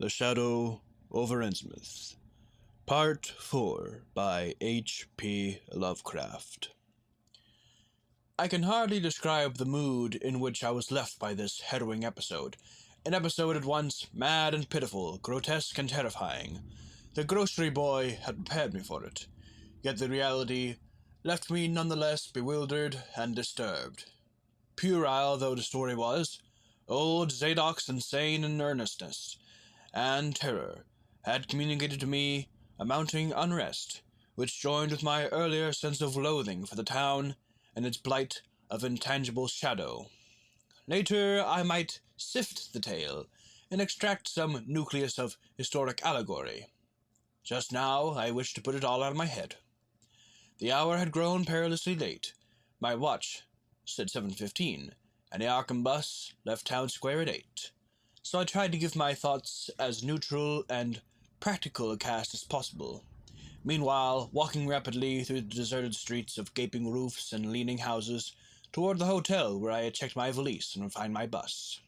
The Shadow over Innsmouth, Part 4 by H.P. Lovecraft. I can hardly describe the mood in which I was left by this harrowing episode. An episode at once mad and pitiful, grotesque and terrifying. The grocery boy had prepared me for it, yet the reality left me nonetheless bewildered and disturbed. Puerile though the story was, old Zadok's insane in earnestness and terror had communicated to me a mounting unrest, which joined with my earlier sense of loathing for the town and its blight of intangible shadow. Later I might sift the tale and extract some nucleus of historic allegory. Just now I wished to put it all out of my head. The hour had grown perilously late. My watch said 7:15, and the Arkham bus left town square at 8. So I tried to give my thoughts as neutral and practical a cast as possible. Meanwhile, walking rapidly through the deserted streets of gaping roofs and leaning houses toward the hotel where I had checked my valise and would find my bus.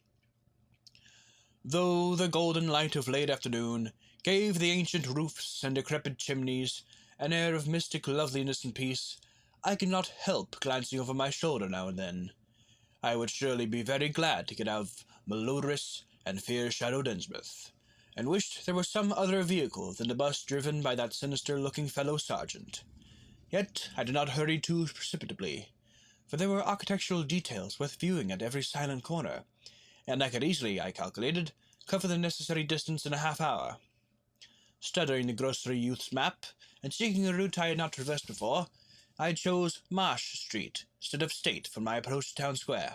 Though the golden light of late afternoon gave the ancient roofs and decrepit chimneys an air of mystic loveliness and peace, I could not help glancing over my shoulder now and then. I would surely be very glad to get out of malodorous and fear-shadowed Innsmouth, and wished there was some other vehicle than the bus driven by that sinister-looking fellow sergeant. Yet I did not hurry too precipitately, for there were architectural details worth viewing at every silent corner, and I could easily, I calculated, cover the necessary distance in a half-hour. Studying the grocery youth's map, and seeking a route I had not traversed before, I chose Marsh Street instead of State for my approach to Town Square.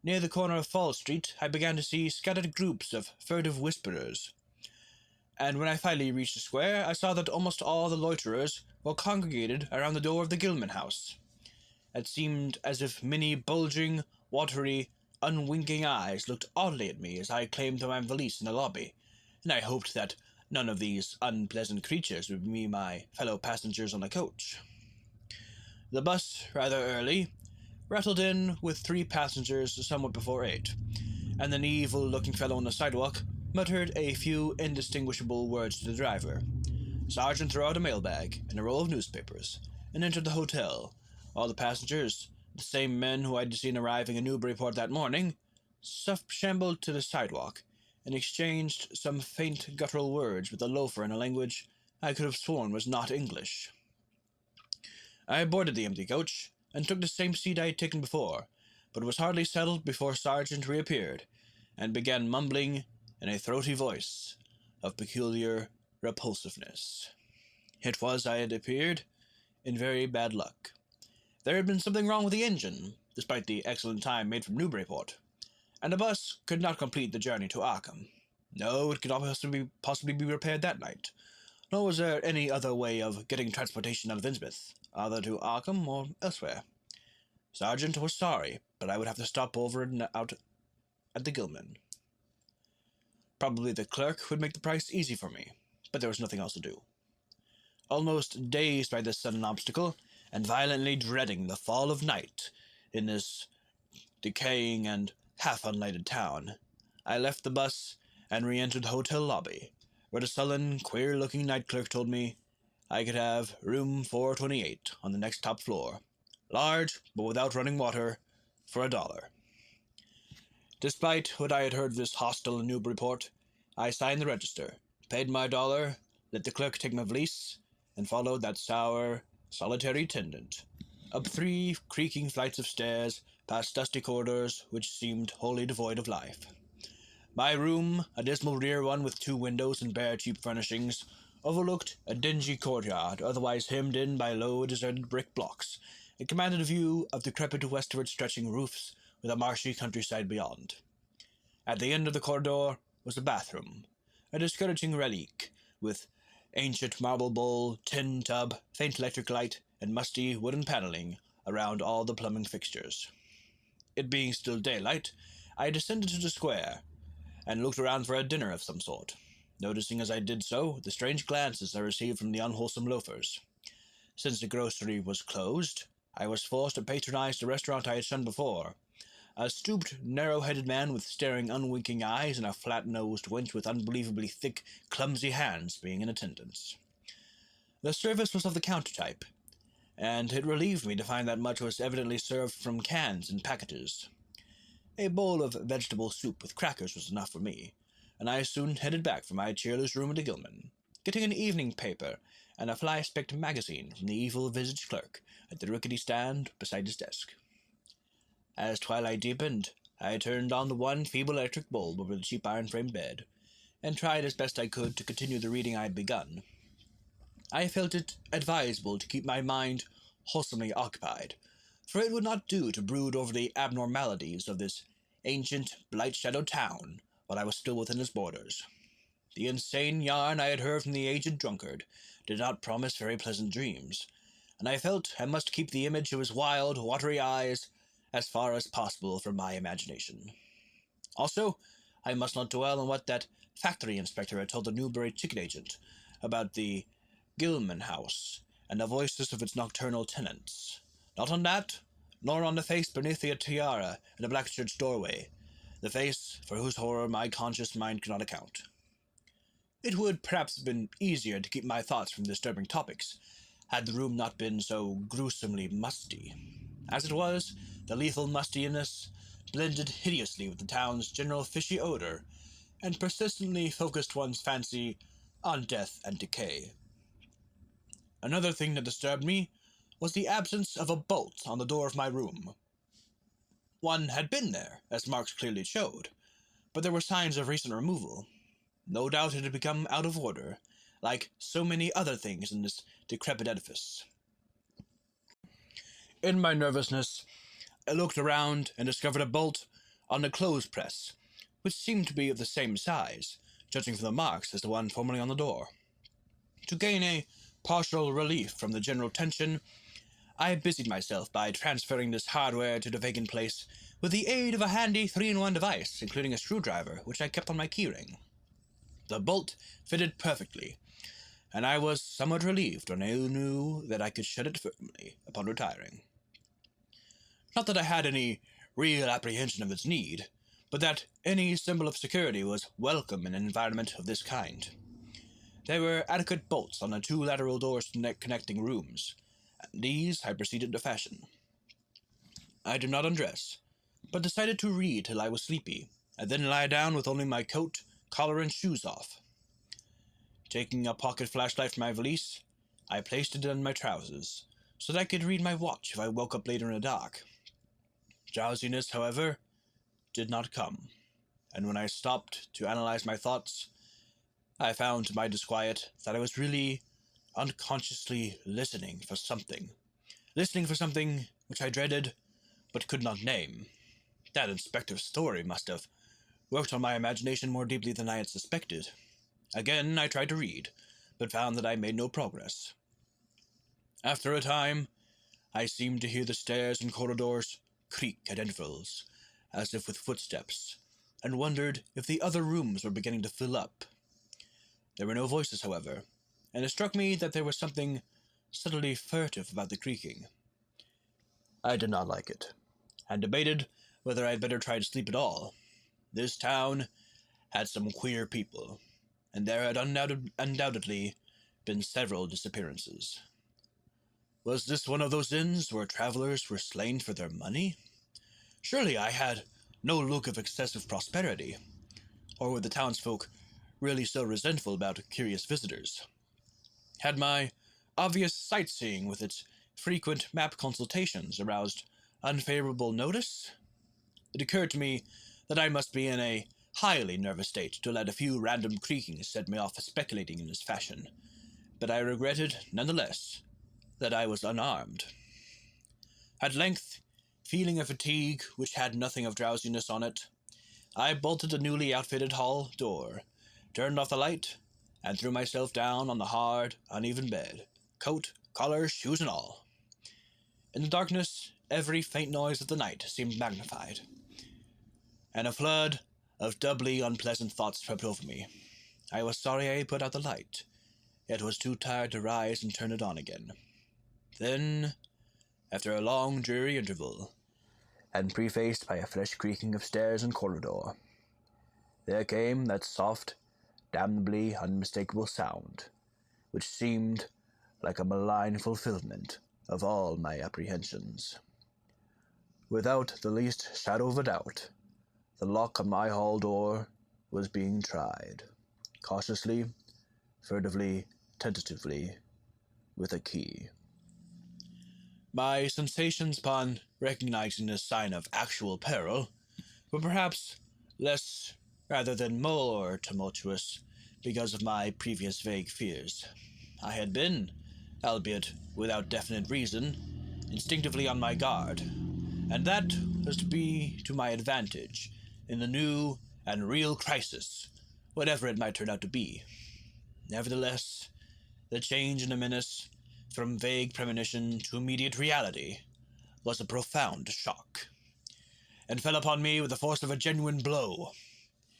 Near the corner of Fall Street, I began to see scattered groups of furtive whisperers, and when I finally reached the square, I saw that almost all the loiterers were congregated around the door of the Gilman house. It seemed as if many bulging, watery, unwinking eyes looked oddly at me as I claimed my valise in the lobby, and I hoped that none of these unpleasant creatures would be my fellow passengers on the coach. The bus, rather early, rattled in with 3 passengers somewhat before 8, and an evil-looking fellow on the sidewalk muttered a few indistinguishable words to the driver. Sergeant threw out a mailbag and a roll of newspapers, and entered the hotel. All the passengers, the same men who I had seen arriving in Newburyport that morning, shambled to the sidewalk, and exchanged some faint guttural words with a loafer in a language I could have sworn was not English. I boarded the empty coach, and took the same seat I had taken before, but was hardly settled before Sergeant reappeared, and began mumbling in a throaty voice of peculiar repulsiveness. It was, I had appeared, in very bad luck. There had been something wrong with the engine, despite the excellent time made from Newburyport, and the bus could not complete the journey to Arkham. No, it could not possibly be repaired that night, nor was there any other way of getting transportation out of Innsmouth, either to Arkham or elsewhere. Sergeant was sorry, but I would have to stop over and out at the Gilman. Probably the clerk would make the price easy for me, but there was nothing else to do. Almost dazed by this sudden obstacle, and violently dreading the fall of night in this decaying and half-unlighted town, I left the bus and re-entered the hotel lobby, where the sullen, queer-looking night clerk told me I could have room 428 on the next top floor, large but without running water, for $1. Despite what I had heard of this hostel in Newburyport, I signed the register, paid my $1, let the clerk take my valise, and followed that sour, solitary attendant up 3 creaking flights of stairs, past dusty corridors which seemed wholly devoid of life. My room, a dismal rear one with 2 windows and bare cheap furnishings, overlooked a dingy courtyard, otherwise hemmed in by low, deserted brick blocks. It commanded a view of decrepit westward stretching roofs with a marshy countryside beyond. At the end of the corridor was a bathroom, a discouraging relic, with ancient marble bowl, tin tub, faint electric light, and musty wooden paneling around all the plumbing fixtures. It being still daylight, I descended to the square, and looked around for a dinner of some sort, noticing as I did so the strange glances I received from the unwholesome loafers. Since the grocery was closed, I was forced to patronize the restaurant I had shunned before. A stooped, narrow-headed man with staring, unwinking eyes and a flat-nosed wench with unbelievably thick, clumsy hands being in attendance. The service was of the counter type, and it relieved me to find that much was evidently served from cans and packages. A bowl of vegetable soup with crackers was enough for me, and I soon headed back for my cheerless room at the Gilman, getting an evening paper and a fly-specked magazine from the evil-visaged clerk at the rickety stand beside his desk. As twilight deepened, I turned on the one feeble electric bulb over the cheap iron-framed bed, and tried as best I could to continue the reading I had begun. I felt it advisable to keep my mind wholesomely occupied, for it would not do to brood over the abnormalities of this ancient, blight-shadowed town while I was still within its borders. The insane yarn I had heard from the aged drunkard did not promise very pleasant dreams, and I felt I must keep the image of his wild, watery eyes as far as possible from my imagination. Also, I must not dwell on what that factory inspector had told the Newbury ticket agent about the Gilman house and the voices of its nocturnal tenants. Not on that, nor on the face beneath the tiara in the black church doorway, the face for whose horror my conscious mind could not account. It would perhaps have been easier to keep my thoughts from disturbing topics, had the room not been so gruesomely musty. As it was, the lethal mustiness blended hideously with the town's general fishy odor, and persistently focused one's fancy on death and decay. Another thing that disturbed me was the absence of a bolt on the door of my room. One had been there, as marks clearly showed, but there were signs of recent removal. No doubt it had become out of order, like so many other things in this decrepit edifice. In my nervousness, I looked around and discovered a bolt on the clothes press, which seemed to be of the same size, judging from the marks, as the one formerly on the door. To gain a partial relief from the general tension, I busied myself by transferring this hardware to the vacant place with the aid of a handy 3-in-1 device, including a screwdriver, which I kept on my keyring. The bolt fitted perfectly, and I was somewhat relieved when I knew that I could shut it firmly upon retiring. Not that I had any real apprehension of its need, but that any symbol of security was welcome in an environment of this kind. There were adequate bolts on the 2 lateral doors connecting rooms, and these I proceeded to fashion. I did not undress, but decided to read till I was sleepy, and then lie down with only my coat, collar, and shoes off. Taking a pocket flashlight from my valise, I placed it in my trousers, so that I could read my watch if I woke up later in the dark. Drowsiness, however, did not come, and when I stopped to analyze my thoughts, I found to my disquiet that I was really unconsciously listening for something which I dreaded but could not name. That inspector's story must have worked on my imagination more deeply than I had suspected. Again I tried to read, but found that I made no progress. After a time, I seemed to hear the stairs and corridors creak at intervals, as if with footsteps, and wondered if the other rooms were beginning to fill up. There were no voices, however, and it struck me that there was something subtly furtive about the creaking. I did not like it, and debated whether I had better try to sleep at all. This town had some queer people, and there had undoubtedly been several disappearances. Was this one of those inns where travelers were slain for their money? Surely I had no look of excessive prosperity, or were the townsfolk really so resentful about curious visitors? Had my obvious sightseeing with its frequent map consultations aroused unfavorable notice? It occurred to me that I must be in a highly nervous state to let a few random creakings set me off speculating in this fashion, but I regretted, nonetheless, that I was unarmed. At length, feeling a fatigue which had nothing of drowsiness on it, I bolted the newly outfitted hall door, turned off the light, and threw myself down on the hard, uneven bed, coat, collar, shoes, and all. In the darkness, every faint noise of the night seemed magnified, and a flood of doubly unpleasant thoughts swept over me. I was sorry I put out the light, yet was too tired to rise and turn it on again. Then, after a long, dreary interval, and prefaced by a fresh creaking of stairs and corridor. There came that soft, damnably unmistakable sound, which seemed like a malign fulfillment of all my apprehensions. Without the least shadow of a doubt, the lock on my hall door was being tried, cautiously, furtively, tentatively, with a key. My sensations upon recognizing this sign of actual peril were perhaps less rather than more tumultuous because of my previous vague fears. I had been, albeit without definite reason, instinctively on my guard, and that was to be to my advantage in the new and real crisis, whatever it might turn out to be. Nevertheless, the change in a menace from vague premonition to immediate reality was a profound shock, and fell upon me with the force of a genuine blow.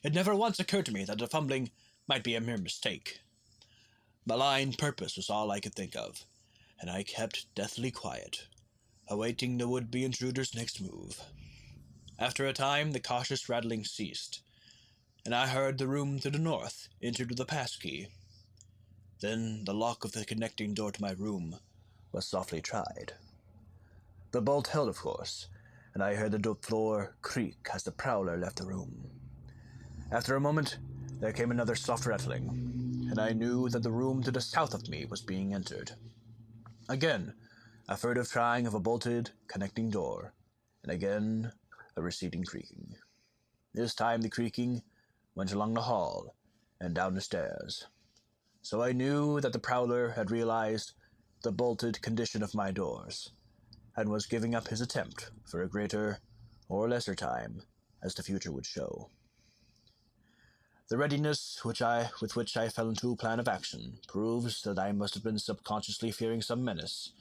It never once occurred to me that the fumbling might be a mere mistake. Malign purpose was all I could think of, and I kept deathly quiet, awaiting the would-be intruder's next move. After a time, the cautious rattling ceased, and I heard the room to the north entered with a passkey. Then the lock of the connecting door to my room was softly tried. The bolt held, of course, and I heard the floor creak as the prowler left the room. After a moment, there came another soft rattling, and I knew that the room to the south of me was being entered. Again, a furtive trying of a bolted, connecting door, and again a receding creaking. This time the creaking went along the hall and down the stairs. So I knew that the prowler had realized the bolted condition of my doors, and was giving up his attempt for a greater or lesser time, as the future would show. The readiness with which I fell into a plan of action proves that I must have been subconsciously fearing some menace,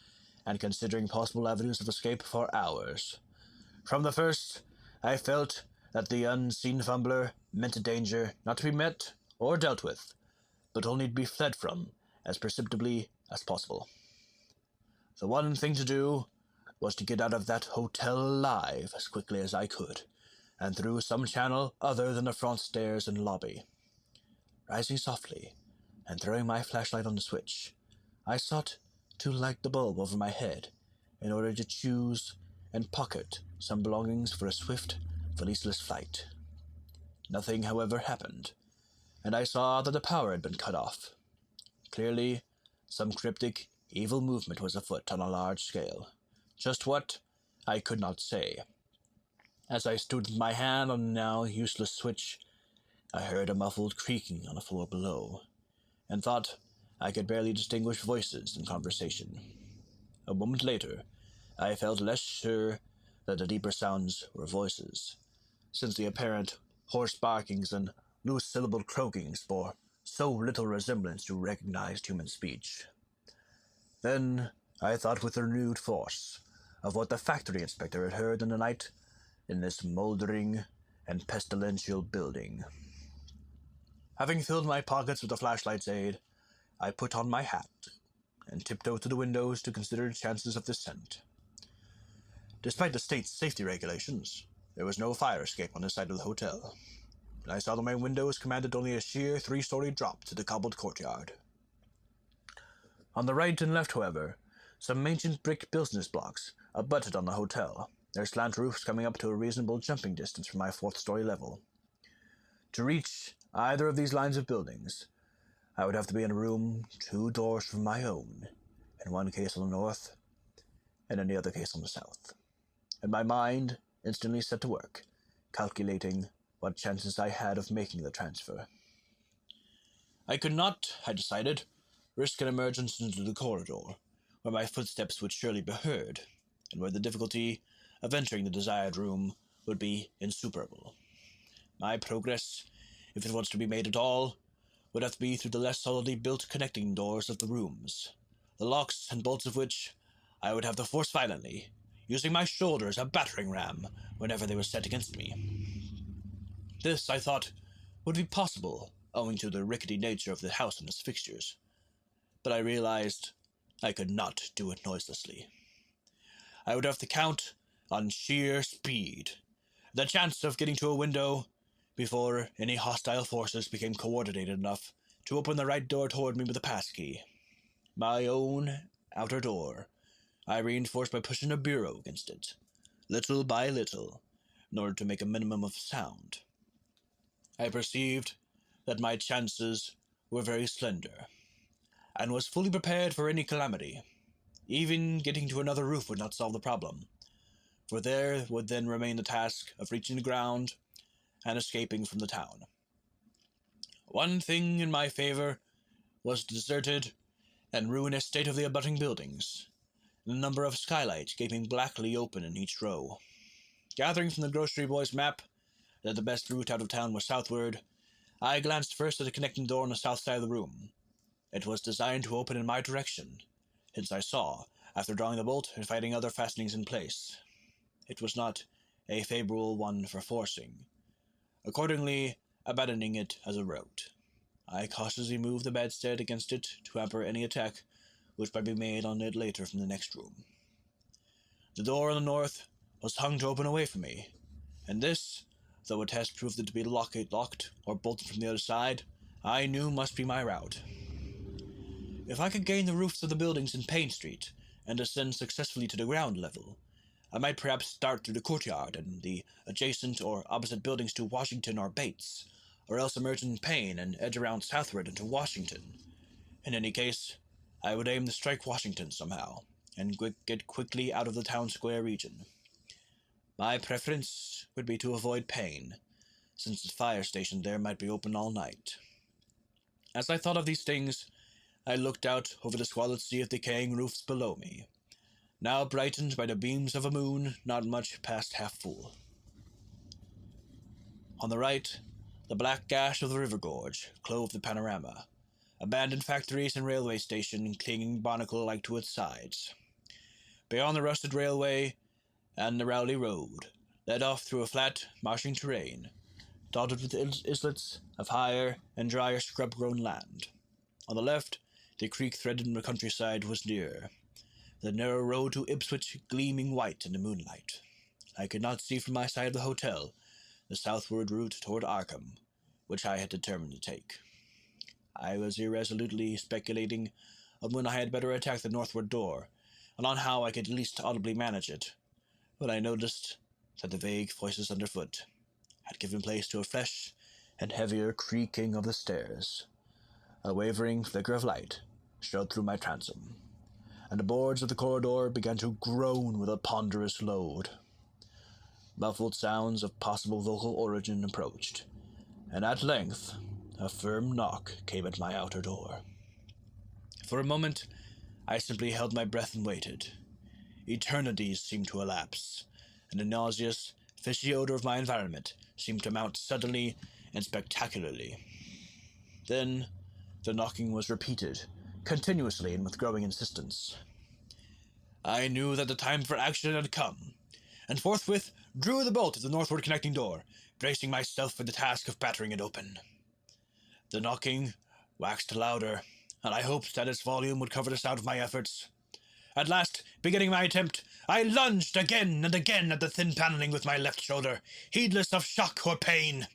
and considering possible avenues of escape for hours. From the first, I felt that the unseen fumbler meant a danger not to be met or dealt with, but only to be fled from as perceptibly as possible. The one thing to do was to get out of that hotel alive as quickly as I could, and through some channel other than the front stairs and lobby. Rising softly, and throwing my flashlight on the switch, I sought to light the bulb over my head in order to choose and pocket some belongings for a swift, valiseless flight. Nothing, however, happened, and I saw that the power had been cut off. Clearly, some cryptic, evil movement was afoot on a large scale. Just what, I could not say. As I stood with my hand on the now useless switch, I heard a muffled creaking on the floor below, and thought I could barely distinguish voices in conversation. A moment later, I felt less sure that the deeper sounds were voices, since the apparent hoarse barkings and loose-syllabled croakings bore so little resemblance to recognized human speech. Then I thought with renewed force of what the factory inspector had heard in the night in this mouldering and pestilential building. Having filled my pockets with the flashlight's aid, I put on my hat and tiptoed to the windows to consider the chances of descent. Despite the state's safety regulations, there was no fire escape on this side of the hotel, and I saw that my windows commanded only a sheer 3-story drop to the cobbled courtyard. On the right and left, however, some ancient brick business blocks abutted on the hotel, their slant roofs coming up to a reasonable jumping distance from my 4th-story level. To reach either of these lines of buildings, I would have to be in a room 2 doors from my own, in one case on the north, and in the other case on the south. And my mind instantly set to work, calculating what chances I had of making the transfer. I could not, I decided, risk an emergence into the corridor, where my footsteps would surely be heard, and where the difficulty of entering the desired room would be insuperable. My progress, if it was to be made at all, would have to be through the less solidly built connecting doors of the rooms, the locks and bolts of which I would have to force violently, using my shoulder as a battering ram whenever they were set against me. This, I thought, would be possible, owing to the rickety nature of the house and its fixtures, but I realized I could not do it noiselessly. I would have to count on sheer speed. The chance of getting to a window before any hostile forces became coordinated enough to open the right door toward me with a passkey. My own outer door I reinforced by pushing a bureau against it, little by little, in order to make a minimum of sound. I perceived that my chances were very slender, and was fully prepared for any calamity. Even getting to another roof would not solve the problem, for there would then remain the task of reaching the ground and escaping from the town. One thing in my favor was the deserted and ruinous state of the abutting buildings, and a number of skylights gaping blackly open in each row. Gathering from the grocery boy's map that the best route out of town was southward, I glanced first at the connecting door on the south side of the room. It was designed to open in my direction, since I saw, after drawing the bolt and finding other fastenings in place, it was not a favorable one for forcing. Accordingly, abandoning it as a route, I cautiously moved the bedstead against it to hamper any attack which might be made on it later from the next room. The door on the north was hung to open away from me, and this, though a test proved it to be locked or bolted from the other side, I knew must be my route. If I could gain the roofs of the buildings in Payne Street and ascend successfully to the ground level, I might perhaps start through the courtyard and the adjacent or opposite buildings to Washington or Bates, or else emerge in Payne and edge around southward into Washington. In any case, I would aim to strike Washington somehow, and get quickly out of the town square region. My preference would be to avoid Payne, since the fire station there might be open all night. As I thought of these things, I looked out over the squalid sea of decaying roofs below me, now brightened by the beams of a moon not much past half full. On the right, the black gash of the river gorge clove the panorama, abandoned factories and railway station clinging barnacle-like to its sides. Beyond the rusted railway and the Rowley Road led off through a flat, marshy terrain, dotted with islets of higher and drier scrub-grown land. On the left, the creek-threaded countryside was near, the narrow road to Ipswich gleaming white in the moonlight. I could not see from my side of the hotel the southward route toward Arkham, which I had determined to take. I was irresolutely speculating on when I had better attack the northward door, and on how I could least audibly manage it, when I noticed that the vague voices underfoot had given place to a fresh and heavier creaking of the stairs. A wavering flicker of light showed through my transom, and the boards of the corridor began to groan with a ponderous load. Muffled sounds of possible vocal origin approached, and at length a firm knock came at my outer door. For a moment, I simply held my breath and waited. Eternities seemed to elapse, and the nauseous, fishy odor of my environment seemed to mount suddenly and spectacularly. Then, the knocking was repeated, continuously and with growing insistence. I knew that the time for action had come, and forthwith drew the bolt of the northward connecting door, bracing myself for the task of battering it open. The knocking waxed louder, and I hoped that its volume would cover the sound of my efforts. At last, beginning my attempt, I lunged again and again at the thin paneling with my left shoulder, heedless of shock or pain.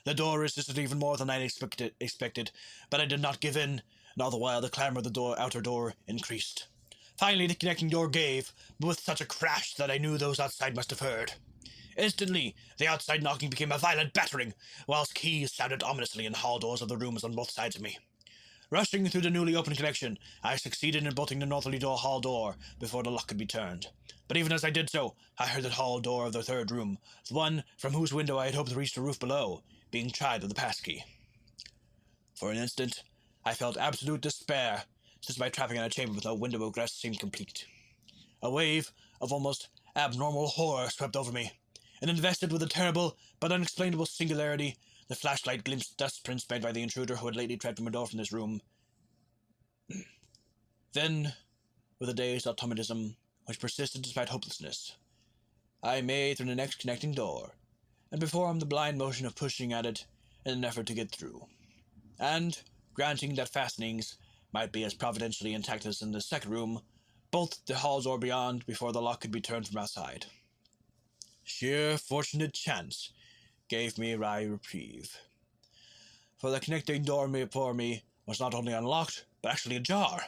The door resisted even more than I expected, but I did not give in, and all the while the clamor of the outer door increased. Finally, the connecting door gave, but with such a crash that I knew those outside must have heard. Instantly, the outside knocking became a violent battering, whilst keys sounded ominously in the hall doors of the rooms on both sides of me. Rushing through the newly opened connection, I succeeded in bolting the northerly hall door before the lock could be turned. But even as I did so, I heard the hall door of the third room, the one from whose window I had hoped to reach the roof below, being tried with the passkey. For an instant, I felt absolute despair, since my trapping in a chamber with no window egress seemed complete. A wave of almost abnormal horror swept over me, and invested with a terrible but unexplainable singularity, the flashlight glimpsed dust prints made by the intruder who had lately tread from a door from this room. Then, with a dazed automatism which persisted despite hopelessness, I made through the next connecting door, and performed the blind motion of pushing at it in an effort to get through. And, granting that fastenings might be as providentially intact as in the second room, bolted the hall door beyond before the lock could be turned from outside. Sheer fortunate chance gave me my reprieve, for the connecting door before me was not only unlocked, but actually ajar.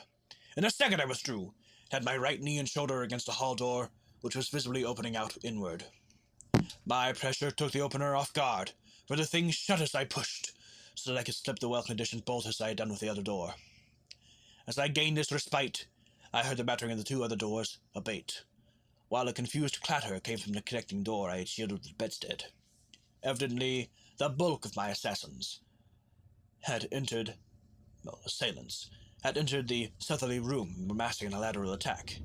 In a second I withdrew, and had my right knee and shoulder against the hall door, which was visibly opening out inward. My pressure took the opener off guard, for the thing shut as I pushed, so that I could slip the well-conditioned bolt as I had done with the other door. As I gained this respite, I heard the battering of the two other doors abate, while a confused clatter came from the connecting door I had shielded with the bedstead. Evidently, the bulk of my assailants had entered the southerly room and were massing a lateral attack.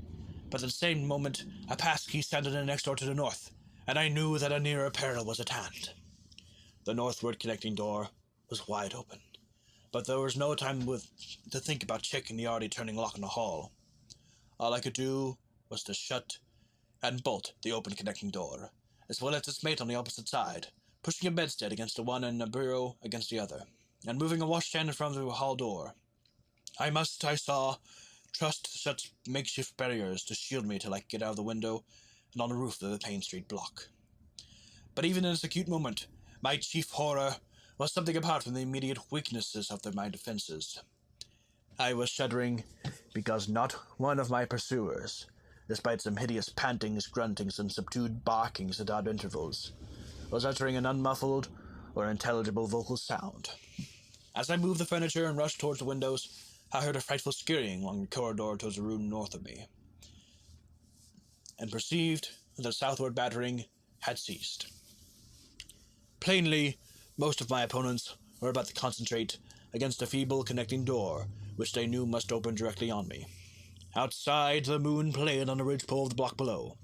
But at the same moment, a passkey sounded in the next door to the north, and I knew that a nearer peril was at hand. The northward connecting door was wide open, but there was no time to think about checking the already turning lock in the hall. All I could do was to shut and bolt the open connecting door, as well as its mate on the opposite side, pushing a bedstead against the one and a bureau against the other, and moving a washstand in front of the hall door. I saw, trust such makeshift barriers to shield me till I could get out of the window and on the roof of the Payne Street block. But even in this acute moment, my chief horror was something apart from the immediate weaknesses of my defenses. I was shuddering because not one of my pursuers, despite some hideous pantings, gruntings, and subdued barkings at odd intervals, was uttering an unmuffled or intelligible vocal sound. As I moved the furniture and rushed towards the windows, I heard a frightful scurrying along the corridor towards the room north of me, and perceived that the southward battering had ceased. Plainly, most of my opponents were about to concentrate against a feeble connecting door, which they knew must open directly on me. Outside, the moon played on the ridgepole of the block below,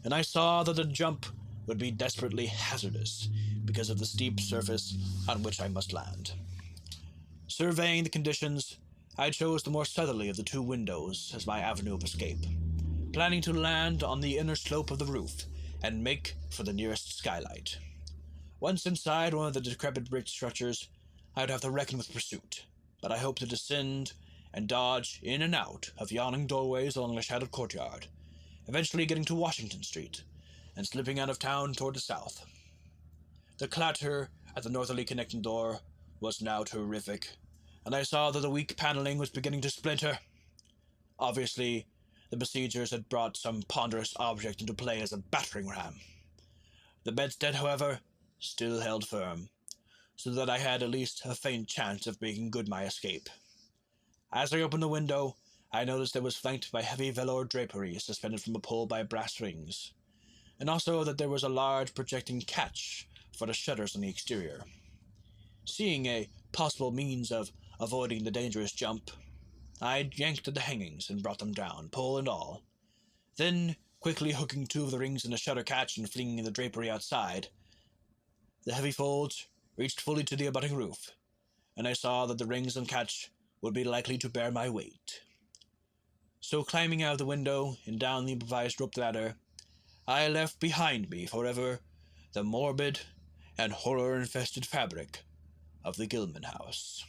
and I saw that the jump would be desperately hazardous because of the steep surface on which I must land. Surveying the conditions, I chose the more southerly of the two windows as my avenue of escape, planning to land on the inner slope of the roof and make for the nearest skylight. Once inside one of the decrepit brick structures, I would have to reckon with pursuit, but I hoped to descend and dodge in and out of yawning doorways along the shadowed courtyard, eventually getting to Washington Street and slipping out of town toward the south. The clatter at the northerly connecting door was now terrific, and I saw that the weak paneling was beginning to splinter. Obviously, the besiegers had brought some ponderous object into play as a battering ram. The bedstead, however, still held firm, so that I had at least a faint chance of making good my escape. As I opened the window, I noticed it was flanked by heavy velour drapery suspended from a pole by brass rings, and also that there was a large projecting catch for the shutters on the exterior. Seeing a possible means of avoiding the dangerous jump, I yanked at the hangings and brought them down, pole and all. Then, quickly hooking two of the rings in the shutter catch and flinging the drapery outside, the heavy folds reached fully to the abutting roof, and I saw that the rings and catch would be likely to bear my weight. So climbing out of the window and down the improvised rope ladder, I left behind me forever the morbid and horror-infested fabric of the Gilman house.